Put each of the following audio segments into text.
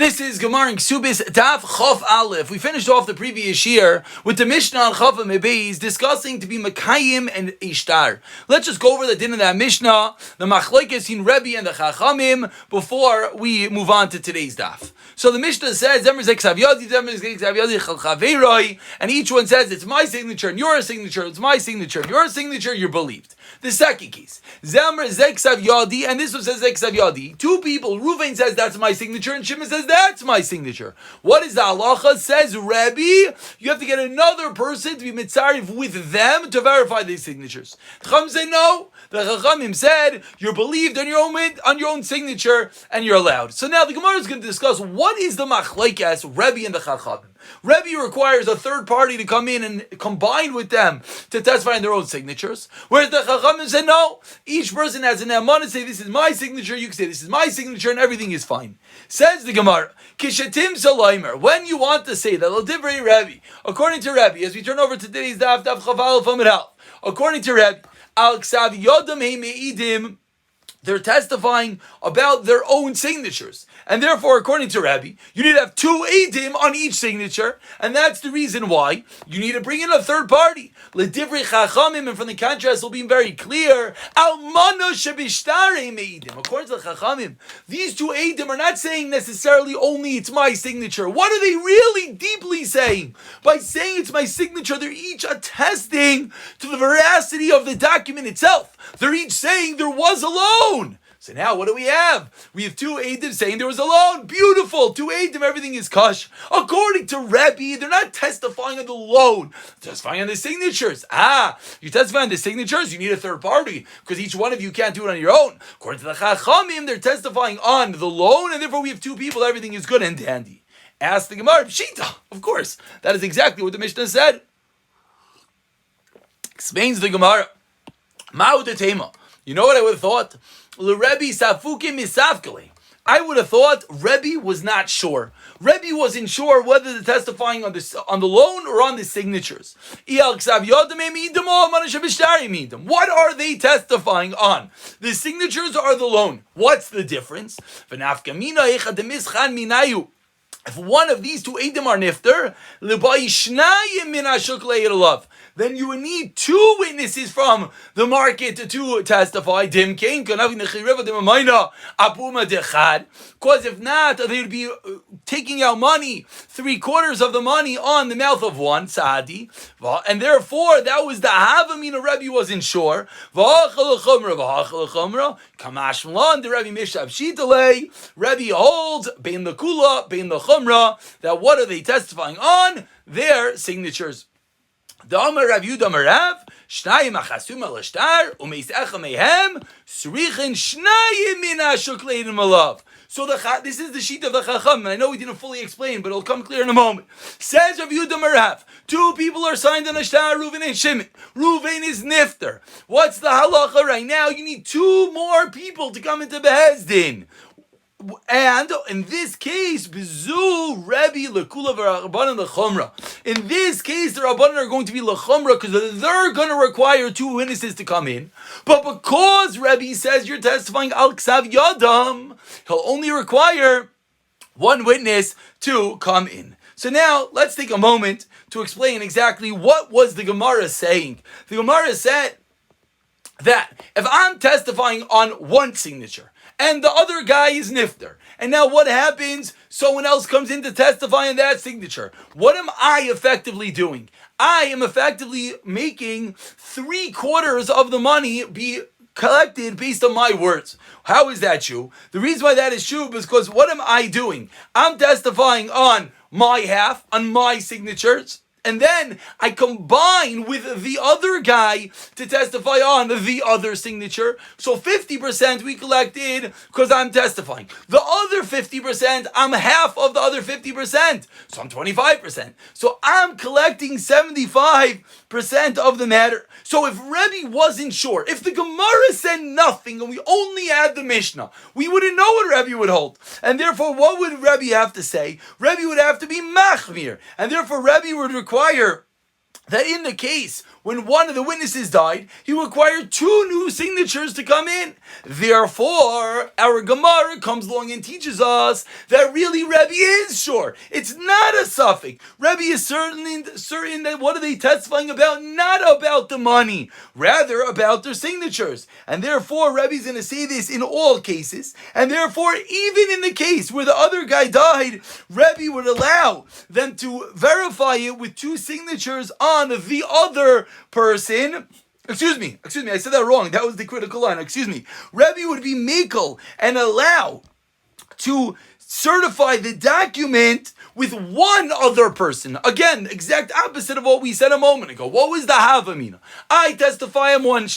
This is Gemara in Kesubos, Daf Chof Aleph. We finished off the previous year with the Mishnah on Chof Mebeis discussing to be Mekayim and Ishtar. Let's just go over the din of that Mishnah, the Machlokes in Rebbe and the Chachamim, before we move on to today's Daf. So the Mishnah says, and each one says, it's my signature and your signature, it's my signature and your signature, you're believed. The second case, Zemr Zeksav Yadi, and this one says Zeksav Yadi. Two people, Ruvain says that's my signature, and Shimon says that's my signature. What is the halacha? Says Rebbe, you have to get another person to be mitzarif with them to verify these signatures. The Chacham say no. The Chachamim said you're believed on your own signature, and you're allowed. So now the Gemara is going to discuss what is the machlokes Rebbe and the Chachamim. Rebbe requires a third party to come in and combine with them to testify in their own signatures, whereas the Chachamim say no. Each person has an emunah, say this is my signature, you can say this is my signature, and everything is fine. Says the Gemara, Kishatim Salaimer, when you want to say that, L'divrei Rebbe, according to Rebbe, as we turn over to today's Daf Chaval Famidal, according to Rebbe, Al Ksav Yodam Meidim, they're testifying about their own signatures. And therefore, according to Rabbi, you need to have two Eidim on each signature. And that's the reason why you need to bring in a third party. L'divrei Chachamim, and from the contrast will be very clear. Almano shebishtarei Eidim. According to the Chachamim, these two Eidim are not saying necessarily only it's my signature. What are they really deeply saying? By saying it's my signature, they're each attesting to the veracity of the document itself. They're each saying there was a loan. So now what do we have? We have two Eidim saying there was a loan. Beautiful. Two Eidim, everything is kush. According to Rebbe, they're not testifying on the loan. They're testifying on the signatures. You testify on the signatures, you need a third party, because each one of you can't do it on your own. According to the Chachamim, they're testifying on the loan, and therefore we have two people, everything is good and dandy. Ask the Gemara, Pshita, of course. That is exactly what the Mishnah said. Explains the Gemara. Ma'u detema. You know what I would have thought? L'Rebbe safukim misafkele. I would have thought Rebbe was not sure. Rebbe wasn't sure whether they're testifying on the loan or on the signatures. What are they testifying on? The signatures are the loan. What's the difference? If one of these two Eidim are nifter, then you would need two witnesses from the market to testify. Because if not, they would be taking out money, 3/4 of the money on the mouth of one, Sa'adi. And therefore, that was the Havamina. Rebbe wasn't sure. The Rebbe Mishab Shitale. Rebbe holds, Bein the Kula, Bein the Chumra, that what are they testifying on? Their signatures. The Amar Rav Yudah Marav, Shnayim Achasum Alashtar, Umeis Echa Mehem, Srichin Shnayim Mina Shukleidim Alav. So this is the sheet of the Chacham, and I know we didn't fully explain, but it'll come clear in a moment. Says Rav Yudah Marav, two people are signed on a shtar, Reuven and Shimon. Reuven is nifter. What's the halacha right now? You need two more people to come into Behezdin. And in this case, Bizu Rebbe Lekula v'Rabbanan L'Chumra. In this case, the Rabbanan are going to be L'Chumra because they're going to require two witnesses to come in. But because Rebbe says you're testifying Al Ksav Yadam, he'll only require one witness to come in. So now, let's take a moment to explain exactly what was the Gemara saying. The Gemara said that if I'm testifying on one signature, and the other guy is nifter. And now what happens? Someone else comes in to testify on that signature. What am I effectively doing? I am effectively making 3/4 of the money be collected based on my words. How is that true? The reason why that is true is because what am I doing? I'm testifying on my half, on my signatures. And then I combine with the other guy to testify on the other signature. So 50% we collected because I'm testifying. The other 50%, I'm half of the other 50%. So I'm 25%. So I'm collecting 75% of the matter. So if Rebbe wasn't sure, if the Gemara said nothing and we only had the Mishnah, we wouldn't know what Rebbe would hold. And therefore, what would Rebbe have to say? Rebbe would have to be machmir. And therefore, Rebbe would require that in the case when one of the witnesses died, he required 2 new signatures to come in. Therefore, our Gemara comes along and teaches us that really Rebbe is sure. It's not a suffix. Rebbe is certain that what are they testifying about? Not about the money, rather about their signatures. And therefore, Rebbe is going to say this in all cases. And therefore, even in the case where the other guy died, Rebbe would allow them to verify it with 2 signatures on the other person. Excuse me, I said that wrong. That was the critical line. Excuse me. Rebbe would be makel and allow to certify the document with one other person. Again, exact opposite of what we said a moment ago. What was the Havamina? I testify I'm one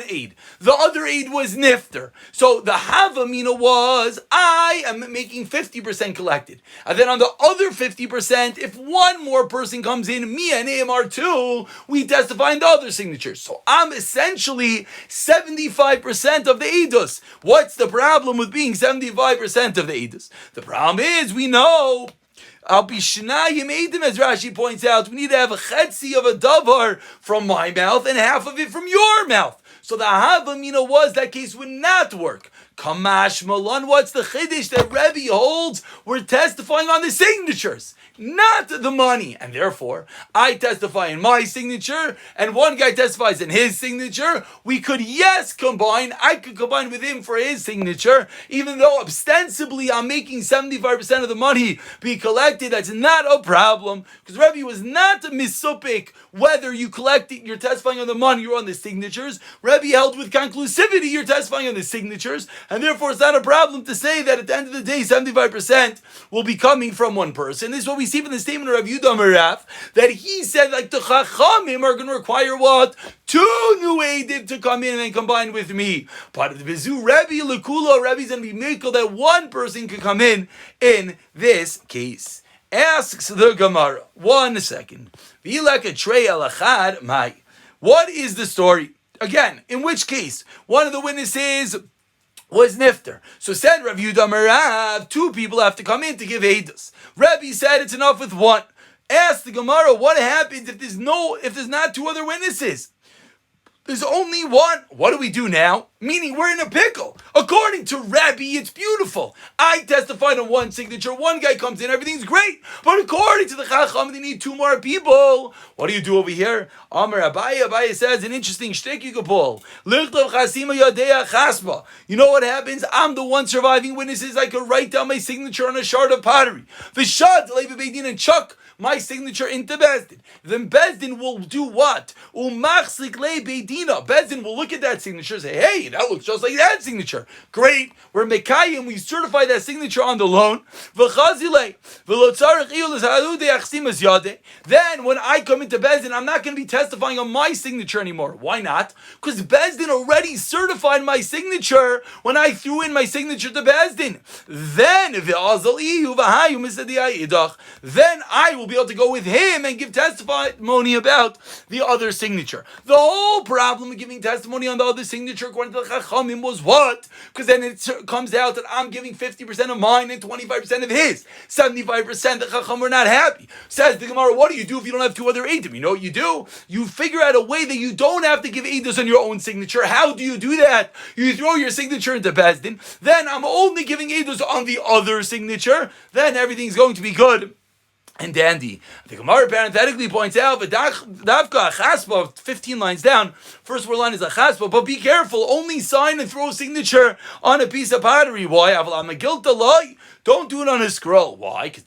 aid. The other aid was Nifter. So the Havamina was, I am making 50% collected. And then on the other 50%, if one more person comes in, me and AMR2, we testify in the other signatures. So I'm essentially 75% of the Eidus. What's the problem with being 75% of the Eidus? The problem is, we know, Al Bishnayim Eidim, as Rashi points out, we need to have a chetzi of a davar from my mouth and half of it from your mouth. So the Havamina was that case would not work. Kamash Malan, what's the chiddush that Rebbe holds? We're testifying on the signatures, not the money. And therefore, I testify in my signature, and one guy testifies in his signature. We could, yes, combine. I could combine with him for his signature, even though ostensibly I'm making 75% of the money be collected. That's not a problem, because Rebbe was not a misupik whether you collect it, you're testifying on the money or on the signatures. Rebbe held with conclusivity, you're testifying on the signatures, and therefore it's not a problem to say that at the end of the day, 75% will be coming from one person. This is what we see from the statement of Rav Yudah Meraf, that he said like the Chachamim are going to require what? 2 new Eidim to come in and combine with me. But the Bezu Rebbe Lekula, Rebbe's going to be makel that one person can come in this case. Asks the Gemara, 1 second. What is the story? Again, in which case, one of the witnesses was Nifter. So said Rav Yudah Merav, 2 people have to come in to give Eidos. Rebbe said it's enough with 1. Ask the Gemara, what happens if there's not 2 other witnesses? There's only 1. What do we do now? Meaning we're in a pickle. According to Rebbe, it's beautiful. I testified on 1 signature. 1 guy comes in, everything's great. But according to the Chacham, they need 2 more people. What do you do over here? Amar Abaye says an interesting shtick you could pull. You know what happens? I'm the one surviving witnesses. I could write down my signature on a shard of pottery. V'shad le'bebeidin and chuck my signature into Bezdin. Then Bezdin will do what? Bezdin will look at that signature and say, hey, that looks just like that signature. Great. We're Mekayim. We certify that signature on the loan. Then when I come into Bezdin, I'm not going to be testifying on my signature anymore. Why not? Because Bezdin already certified my signature when I threw in my signature to Bezdin. Then I will be able to go with him and give testimony about the other signature. The whole problem of giving testimony on the other signature according to the Chachamim was what? Because then it comes out that I'm giving 50% of mine and 25% of his. 75% the Chacham were not happy. Says the Gemara, what do you do if you don't have 2 other Eidim? You know what you do? You figure out a way that you don't have to give Eidos on your own signature. How do you do that? You throw your signature into Bezdin. Then I'm only giving Eidos on the other signature. Then everything's going to be good and dandy. The Gemara parenthetically points out, Dafka Chaspa, 15 lines down, first word line is a Chaspa, but be careful, only sign and throw a signature on a piece of pottery. Why? Don't do it on a scroll. Why? Because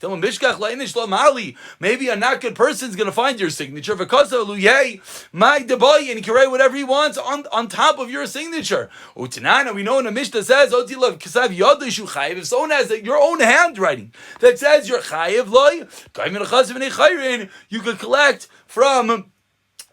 maybe a not good person's going to find your signature. And he can write whatever he wants on top of your signature. Utanana, we know in the Mishnah says, if someone has your own handwriting that says you're chayiv loy, you could collect from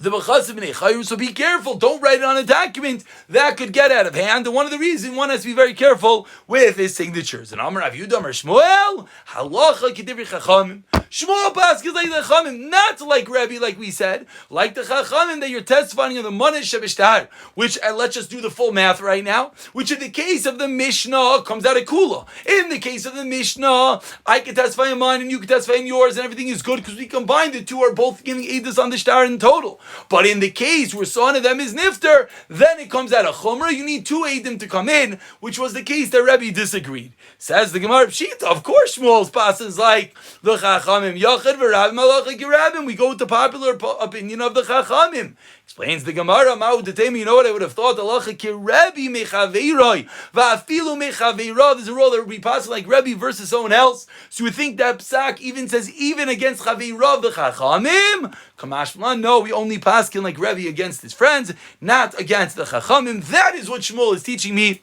the B'chasav B'nei Chayim, so be careful. Don't write it on a document that could get out of hand. And one of the reasons one has to be very careful with his signatures. And Amar Rav Yudah Amar Shmuel, halacha k'divrei chachamim. Shmuel paskins like the Chachamim, not like Rebbe, like we said, like the Chachamim that you're testifying on the Moneh Shebishtar, which, let's just do the full math right now, which in the case of the Mishnah comes out of Kula. In the case of the Mishnah, I can testify in mine and you can testify in yours, and everything is good because we combined the two are both giving Eidos on the Shtar in total. But in the case where one of them is Nifter, then it comes out of Chumrah, you need two Eidim to come in, which was the case that Rebbe disagreed. Says the Gemara Pshita, of course Shmuel's passes like the Chachamim Yachid v'Rabim Malachik Rabim. We go with the popular opinion of the Chachamim. Explains the Gemara, you know what I would have thought? Halacha ki Rebbe mechaveiroi va'afilu mechaveirah. There's a rule that would be possible like Rebbe versus someone else. So you think that Psak even says even against chaveirah of the Chachamim? Kamashmalan, no, we only paskin like Rebbe against his friends, not against the Chachamim. That is what Shmuel is teaching me.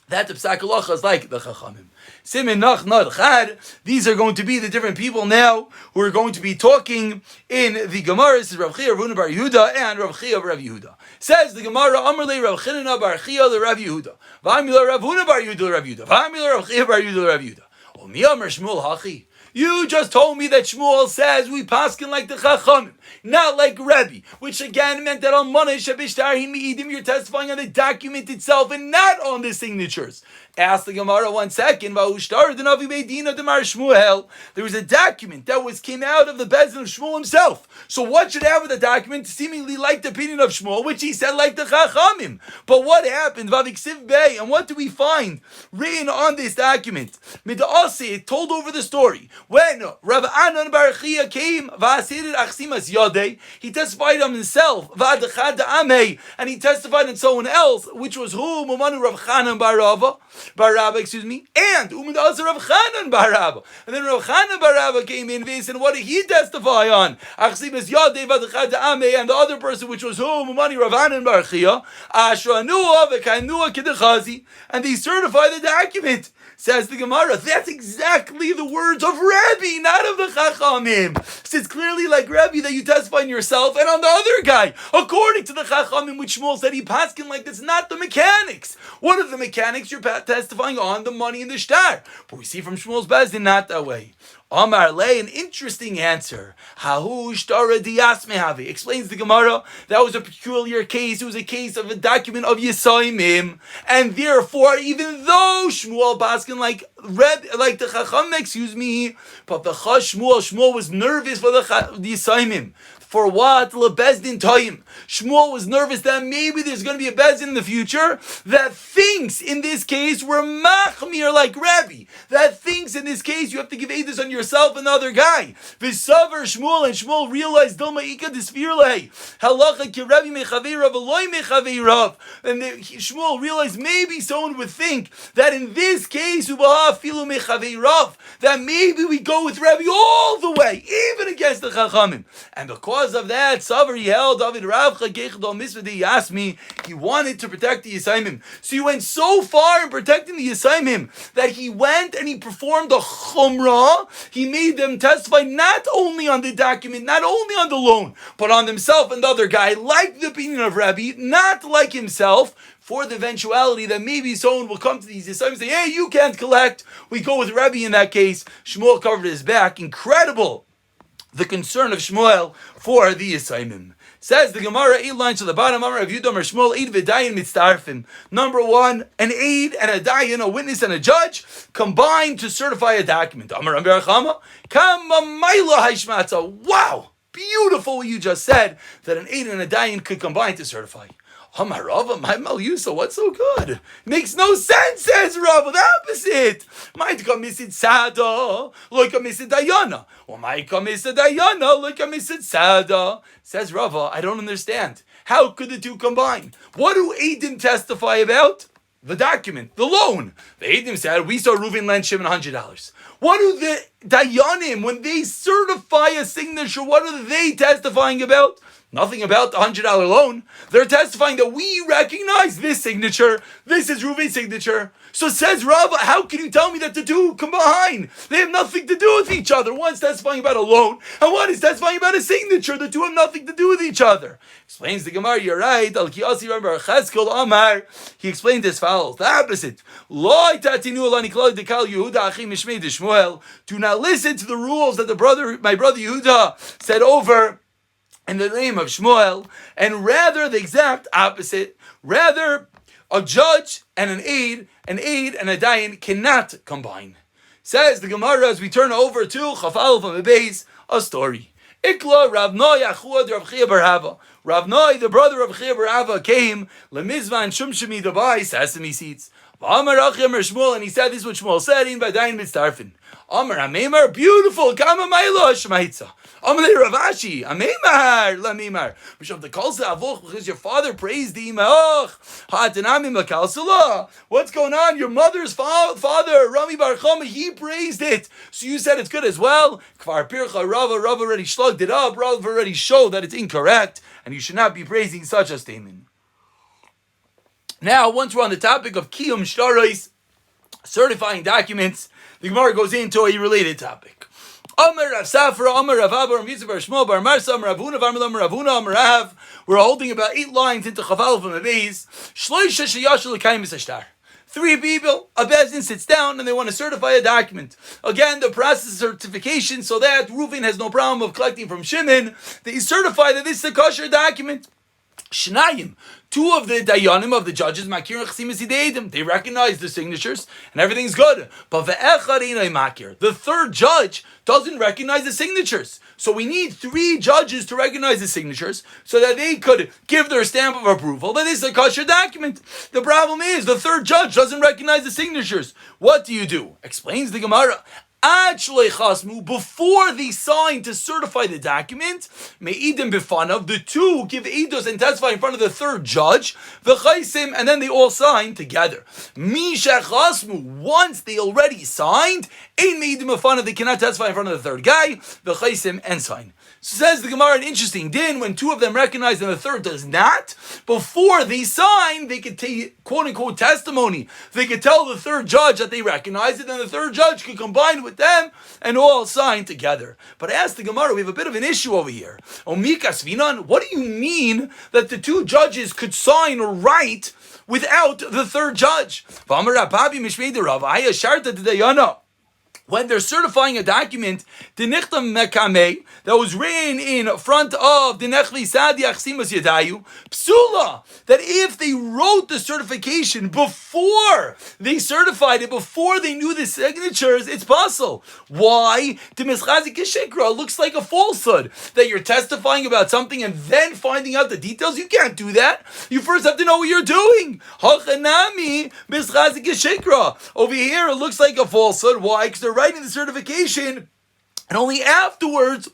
That the Psak halacha is like the Chachamim. Simin nach nad chad. These are going to be the different people now who are going to be talking in the Gemara. This is Rav Chia, Rav Huna bar Yehuda, and Rav Chia, Rav Yehuda. Says the Gemara, Amar le Rav Chinana bar Chia le Rav Yehuda. V'amila Rav Huna bar Yehuda le Rav Yehuda. V'amila Rav Chia bar Yehuda le Rav Yehuda. Omi Amar Shmuel hachi. You just told me that Shmuel says we paskin like the Chachamim, not like Rebbe, which again meant that on Moneh Shebishtar Me'idim you're testifying on the document itself and not on the signatures. Ask the Gemara 1 second. There was a document that came out of the Bezdin of Shmuel himself. So what should have with the document? Seemingly like the opinion of Shmuel, which he said like the Chachamim. But what happened? And what do we find written on this document? It told over the story. When Rav Anan bar Chia came, he testified on himself, and he testified on someone else, which was who? Rav Chanan bar Rava, and Rav Chanan bar Rava. And then Rav Chanan bar Rava came in, and what did he testify on? And the other person, which was who? Rav Anan bar Chia, and they certified the document. Says the Gemara, that's exactly the words of Rebbe, not of the Chachamim. So it's clearly like Rebbe that you testify on yourself and on the other guy. According to the Chachamim, which Shmuel said he paskin like that's not the mechanics. What are the mechanics? You're testifying on the money in the shtar. But we see from Shmuel's Bezdin, not that way. Amar Le, an interesting answer. Hahu shtara dias mehavi. Explains the Gemara, that was a peculiar case. It was a case of a document of Yisayimim. And therefore, even though Shmuel baskin like the Chacham, but the Shmuel was nervous for the Yisayimim. For what? Lebezdin Toyim. Shmuel was nervous that maybe there's going to be a Bezdin in the future that thinks in this case we're machmir like Rebbe. That thinks in this case you have to give Eidos on yourself and the other guy. V'savar Shmuel, and Shmuel realized Dilma Ika Disfirlei. Halacha ki Rebbe mechaveirav v'loy mechaveirav. And Shmuel realized maybe someone would think that in this case ubaha filu mechaveirav, that maybe we go with Rebbe all the way, even against the Chachamim. And because of that, Savar he held David Ravcha Gechadol Misvah. He asked me, he wanted to protect the Yisayimim. So he went so far in protecting the Yisayimim that he went and he performed a chumrah. He made them testify not only on the document, not only on the loan, but on himself and the other guy, like the opinion of Rabbi, not like himself, for the eventuality that maybe someone will come to these Yisayimim and say, hey, you can't collect. We go with Rabbi in that case. Shmuel covered his back. Incredible. The concern of Shmuel for the Yisayimim. Says the Gemara, 8 lines to the bottom. Amar Rav Yehuda Amar Shmuel, Eid v'dayin mitztarfim. Number 1, an aid and a dayan, a witness and a judge, combined to certify a document. Amar Rabbi Chama, Kama Maila Haishmatza. Wow, beautiful what you just said, that an aid and a dayan could combine to certify. Amar Rava, my Malyusa, what's so good? Makes no sense, says Rava, the opposite. Might come misid sada, like a misid dayana. Or might come misid dayana, like a misid sada. Says Rava, I don't understand. How could the two combine? What do Eidim testify about? The document, the loan. The Eidim said, we saw Reuven lend Shimon $100. What do the Dayanim, when they certify a signature, what are they testifying about? Nothing about the $100 loan. They're testifying that we recognize this signature. This is Reuven's signature. So says Rav, how can you tell me that the two combine? They have nothing to do with each other. One's testifying about a loan, and one is testifying about a signature. The two have nothing to do with each other. Explains the Gemara, you're right. He explained as follows. The opposite. Do not listen to the rules that my brother Yehuda said over in the name of Shmuel, and rather the exact opposite. Rather, a judge and an aid and a dayan cannot combine. Says the Gemara as we turn over to Chafal from the base, a story. Ikla Rav Noi Achuad Rav Chia bar Hava. Rav Noi, the brother of Chia bar Hava, came lemizvan shumshemi to buy sesame seeds. V'amar Achim Shmuel, and he said this is what Shmuel said in Badayin Mitzarfin. Amar Amemar, beautiful, Kama Mailo Shmaitza. Amar Ravashi, Amemar, Lamimar. Bishop the Kalsa Avoch, because your father praised the Imach. Hatanami Makalsala. What's going on? Your mother's father, Rami Bar Chama, he praised it. So you said it's good as well. Kvar Pircha Rava already slugged it up. Rava already showed that it's incorrect, and you should not be praising such a statement. Now, once we're on the topic of Kiyum Shtarais, certifying documents, the Gemara goes into a related topic. Amar Rav Safra, Amar Rav Abba, Rav Yisrael Bar Shmuel, Bar Marsa, Amar Rav Huna, Rav Huna, Amar Rav. We're holding about 8 lines into Chaval from the base. Shloisha sheyashel l'kayim ishtar. 3 people, a Bezdin sits down and they want to certify a document. Again, the process of certification so that Reuven has no problem of collecting from Shimon. They certify that this is a kosher document. Shnayim, 2 of the dayanim of the judges, makir chesimis ideidim, they recognize the signatures and everything's good. But ve'echad einay makir, the 3rd judge doesn't recognize the signatures. So we need 3 judges to recognize the signatures so that they could give their stamp of approval that this is a kosher document. The problem is the 3rd judge doesn't recognize the signatures. What do you do? Explains the Gemara. Before they sign to certify the document, me'idim bifanav, the 2 give eidos and testify in front of the 3rd judge, v'chaisim, and then they all sign together. Mishachasmu, once they already signed, ein me'idim bifanav, they cannot testify in front of the 3rd guy, v'chaisim, and sign. So says the Gemara, an interesting din, when 2 of them recognize and the 3rd does not, before they sign, they could take quote-unquote testimony. They could tell the 3rd judge that they recognize it, and the 3rd judge could combine with them and all sign together. But ask the Gemara, we have a bit of an issue over here. Omikas Vinan, what do you mean that the 2 judges could sign or write without the 3rd judge? When they're certifying a document, that was written in front of the Nechli Sadiach Simas Yadayu, Psula, that if they wrote the certification before they certified it, before they knew the signatures, it's possible. Why? It looks like a falsehood, that you're testifying about something and then finding out the details. You can't do that. You first have to know what you're doing. Over here, it looks like a falsehood. Why? Because they're writing the certification, and only afterwards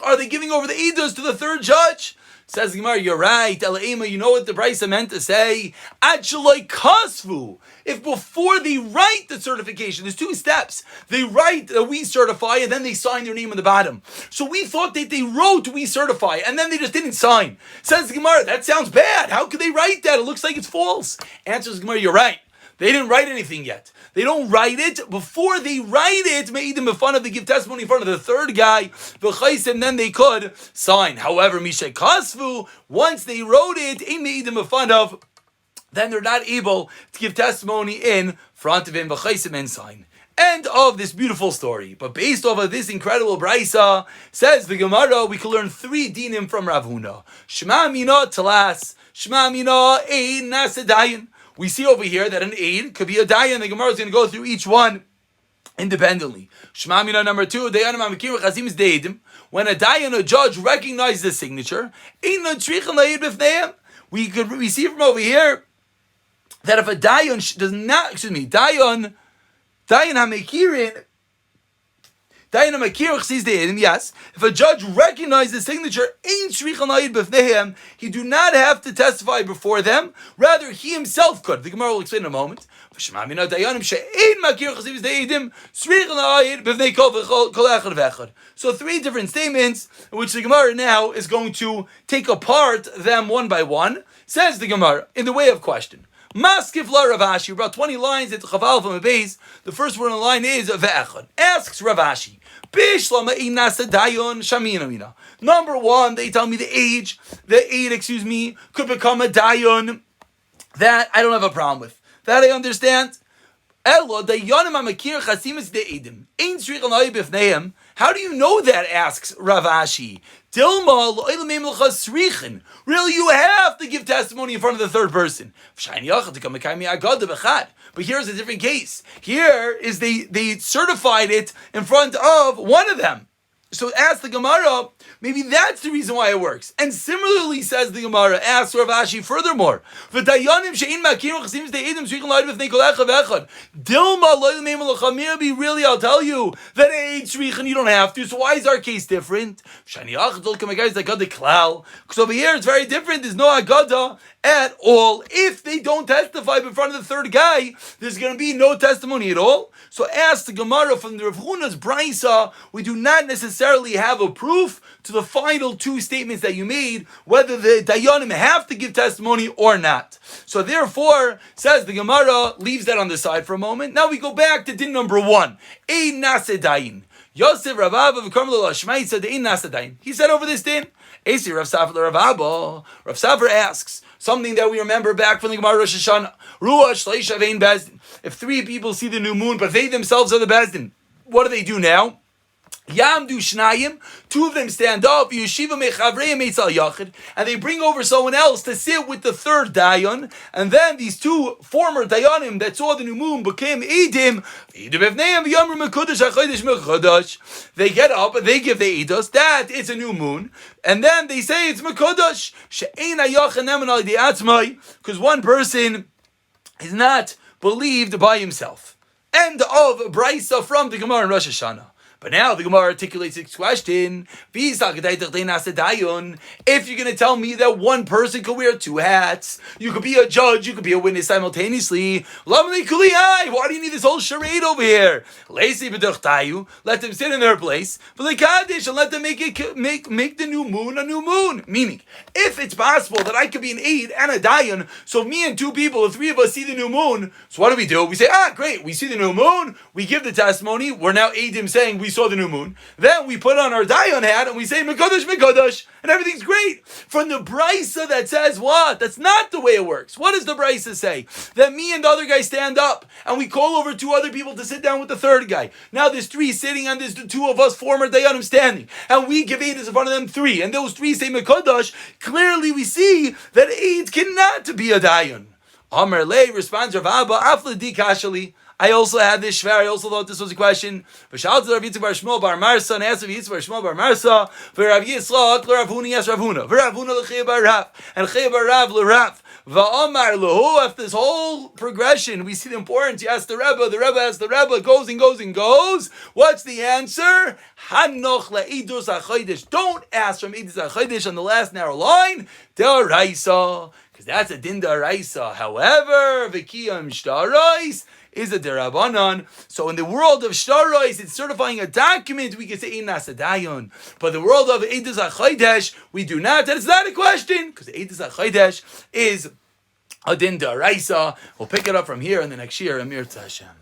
are they giving over the eidos to the 3rd judge. Says Gemara, you're right. Elaima, you know what the Brisa meant to say? Actually, kasvu. If before they write the certification, there's 2 steps. They write that we certify, and then they sign their name on the bottom. So we thought that they wrote we certify, and then they just didn't sign. Says Gemara, that sounds bad. How could they write that? It looks like it's false. Answers Gemara, you're right. They didn't write anything yet. They don't write it. Before they write it, me'idim b'fanav, they give testimony in front of the 3rd guy, v'chaisim, then they could sign. However, mishay kasvu, once they wrote it, me'idim b'fanav, then they're not able to give testimony in front of him, v'chaisim, and sign. End of this beautiful story. But based off of this incredible brisa, says the Gemara, we can learn 3 dinim from Rav Huna. Shema mina talas, shema mina ein nasadayin. We see over here that an aid could be a dayan. The Gemara is going to go through each one independently. Shema mina number 2, dayanim amikir chazim is deidim. When a dayan, a judge, recognizes the signature, ein lo tzrichen la'id b'fneihem. We see from over here that if a dayan dayan hamikirin, Yes, if a judge recognizes the signature, he do not have to testify before them. Rather, he himself could. The Gemara will explain in a moment. So 3 different statements in which the Gemara now is going to take apart them one by one. Says the Gemara in the way of question. Maskif la Rav Ashi, about 20 lines, it's Chaval from a base. The first word in the line is Ve'echad. Asks Rav Ashi, number one, they tell me the age could become a dayon. That I don't have a problem with. That I understand. How do you know that? Asks Rav Ashi. Really, you have to give testimony in front of the third person. But here's a different case. Here is they certified it in front of one of them. So ask the Gemara, maybe that's the reason why it works. And similarly, says the Gemara, asks Rav Ashi furthermore, really, I'll tell you, that you don't have to, so why is our case different? Because over here it's very different, there's no Agada at all. If they don't testify in front of the third guy, there's going to be no testimony at all. So ask the Gemara from the Rav Huna's Braisa, we do not necessarily have a proof to the final two statements that you made, whether the Dayanim have to give testimony or not. So therefore, says the Gemara, leaves that on the side for a moment. Now we go back to din number one. Ein nasedayin. Yosef Ravav of Karmel Shmai said Ein nasedayin. He said over this din, Esi Rav Safar Ravabo. Rav Safar asks, something that we remember back from the Gemara Rosh Hashanah. Ruach Shleish Avein Bezdin. If 3 people see the new moon, but they themselves are the Bezdin, what do they do now? Yamdu Shnayim, 2 of them stand up, Yeshiva Mechavreim Eitzal Yachid, and they bring over someone else to sit with the third Dayan, and then these 2 former Dayanim that saw the new moon became Eidim, they get up and they give the Eidos, that it's a new moon, and then they say it's Mekudash, because one person is not believed by himself. End of Brisa from the Gemara in Rosh Hashanah. But now the Gemara articulates its question. If you're going to tell me that one person could wear 2 hats, you could be a judge, you could be a witness simultaneously. Why do you need this whole charade over here? Let them sit in their place. And let them make the new moon a new moon. Meaning, if it's possible that I could be an Eid and a Dayan, so me and 2 people, the 3 of us see the new moon, so what do? We say, great, we see the new moon, we give the testimony, we're now Eidim saying we saw the new moon. Then we put on our Dayan hat and we say Mekadosh, Mekadosh, and everything's great. From the Brisa that says what? That's not the way it works. What does the Brisa say? That me and the other guy stand up and we call over 2 other people to sit down with the third guy. Now there's 3 sitting and there's the 2 of us former Dayanim standing. And we give Eids in front of them 3. And those 3 say Mekadosh. Clearly we see that Eids cannot be a Dayan. Amar Lei responds Rav Abba, Afla di Kashali. I also had this shver. I also thought this was a question. V'shalti Rav Yitzchak bar Shmuel bar Marsa, and asked Rav Yitzchak bar Shmuel bar Marsa. V'Rav Yitzchak l'Rav Huna yes Rav Huna. V'Rav Huna l'Chei bar Rav, and Chei bar Rav l'Rav. V'Amar l'Hu. After this whole progression, we see the importance. You ask the Rebbe asks the Rebbe. It goes and goes and goes. What's the answer? Hanoch le'idus ha'chodesh. Don't ask from idus ha'chodesh on the last narrow line. De'oraisa, because that's a din de'oraisa. However, v'kiyam shtarais is a derabanan. So in the world of shtarais, it's certifying a document, we can say ein nasadayon. But the world of Eidos HaChodesh, we do not. That is not a question, because Eidos HaChodesh is a din daraisa. We'll pick it up from here in the next year. Amir Tzashem.